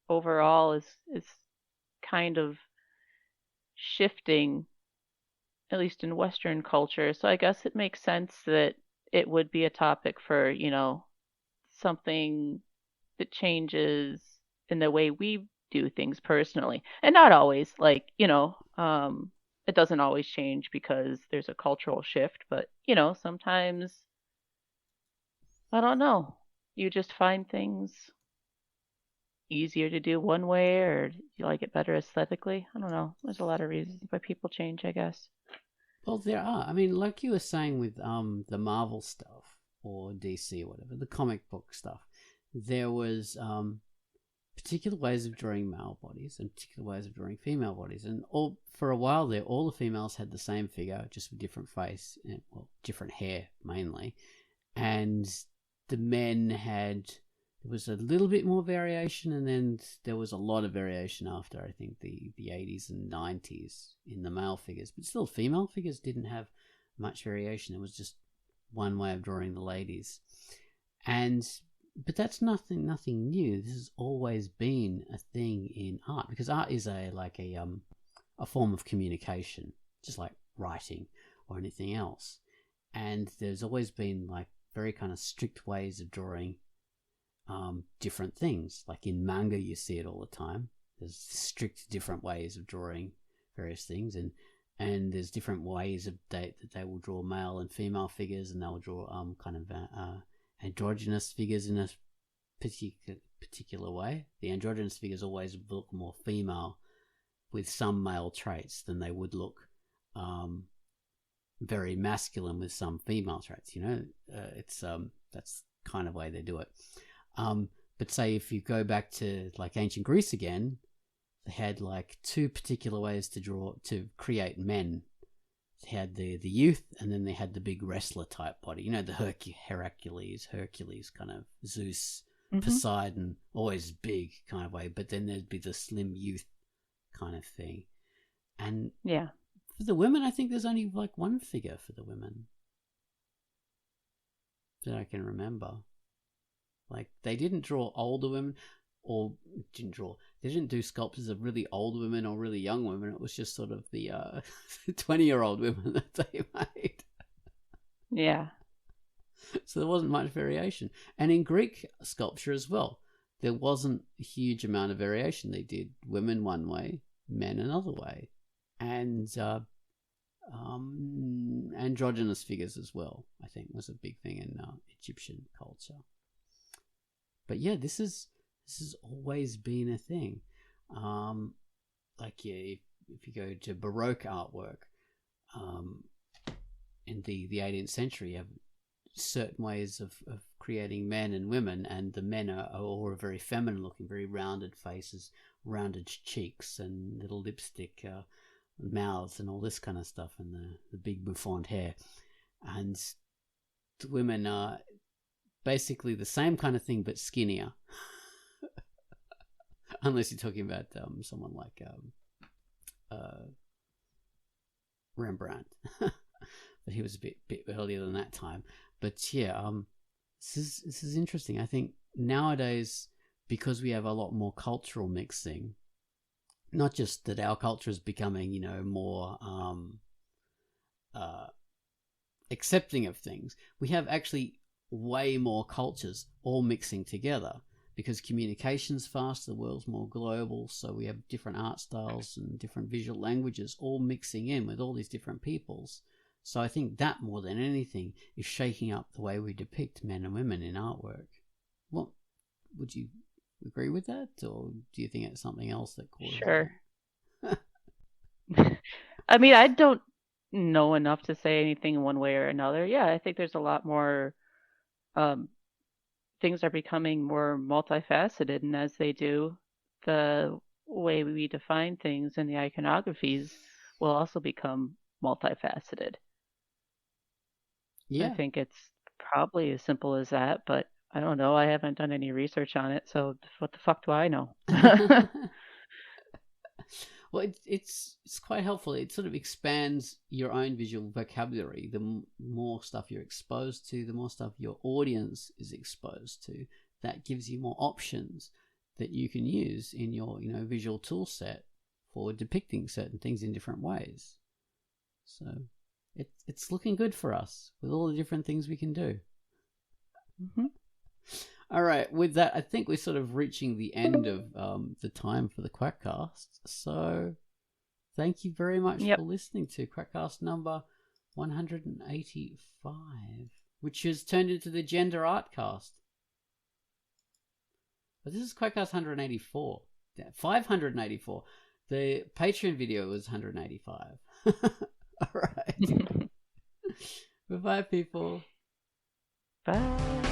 overall is kind of shifting, at least in Western culture. So I guess it makes sense that it would be a topic for, something that changes in the way we do things personally. And not always, like, it doesn't always change because there's a cultural shift, but, sometimes, I don't know, you just find things easier to do one way or you like it better aesthetically. I don't know. There's a lot of reasons why people change, I guess. Well, there are. I mean, like you were saying with the Marvel stuff or DC or whatever, the comic book stuff, there was particular ways of drawing male bodies and particular ways of drawing female bodies, and for a while there, all the females had the same figure, just with different face and different hair mainly, and the men had. There was a little bit more variation, and then there was a lot of variation after, I think, the 80s and 90s in the male figures. But still, female figures didn't have much variation. It was just one way of drawing the ladies. But that's nothing new. This has always been a thing in art, because art is a form of communication, just like writing or anything else. And there's always been like very kind of strict ways of drawing different things. Like in manga, you see it all the time. There's strict different ways of drawing various things, and there's different ways that they will draw male and female figures, and they'll draw kind of androgynous figures in a particular way. The androgynous figures always look more female with some male traits than they would look very masculine with some female traits. It's that's kind of way they do it. But say if you go back to like ancient Greece again, they had like two particular ways to create men. They had the youth, and then they had the big wrestler type body. The Hercules kind of Zeus, Poseidon, always big kind of way. But then there'd be the slim youth kind of thing. And yeah, for the women, I think there's only like one figure for the women that I can remember. Like, they didn't draw older women, they didn't do sculptures of really old women or really young women. It was just sort of the 20-year-old women that they made. Yeah. So there wasn't much variation. And in Greek sculpture as well, there wasn't a huge amount of variation. They did women one way, men another way. And androgynous figures as well, I think, was a big thing in Egyptian culture. But yeah, this has always been a thing. Like if you go to Baroque artwork, in the 18th century, you have certain ways of creating men and women, and the men are all very feminine looking, very rounded faces, rounded cheeks, and little lipstick mouths, and all this kind of stuff, and the big bouffant hair. And the women are basically the same kind of thing but skinnier. Unless you're talking about someone like Rembrandt. But he was a bit earlier than that time. But yeah, this is interesting. I think nowadays, because we have a lot more cultural mixing, not just that our culture is becoming, more accepting of things, we have actually way more cultures all mixing together because communication's faster, the world's more global, so we have different art styles and different visual languages all mixing in with all these different peoples. So I think that more than anything is shaking up the way we depict men and women in artwork. What would you agree with that, or do you think it's something else that causes Sure. I mean, I don't know enough to say anything one way or another. Yeah, I think there's a lot more things are becoming more multifaceted, and as they do, the way we define things and the iconographies will also become multifaceted. Yeah. I think it's probably as simple as that, but I don't know. I haven't done any research on it, so what the fuck do I know? Well, it's quite helpful. It sort of expands your own visual vocabulary. The more stuff you're exposed to, the more stuff your audience is exposed to. That gives you more options that you can use in your visual tool set for depicting certain things in different ways. So it's looking good for us with all the different things we can do. Mm-hmm. All right, with that, I think we're sort of reaching the end of the time for the QUACKCAST. So thank you very much for listening to QUACKCAST number 185, which has turned into the Gender Artcast. But this is QUACKCAST 184. 584. The Patreon video was 185. All right. Bye-bye, people. Bye.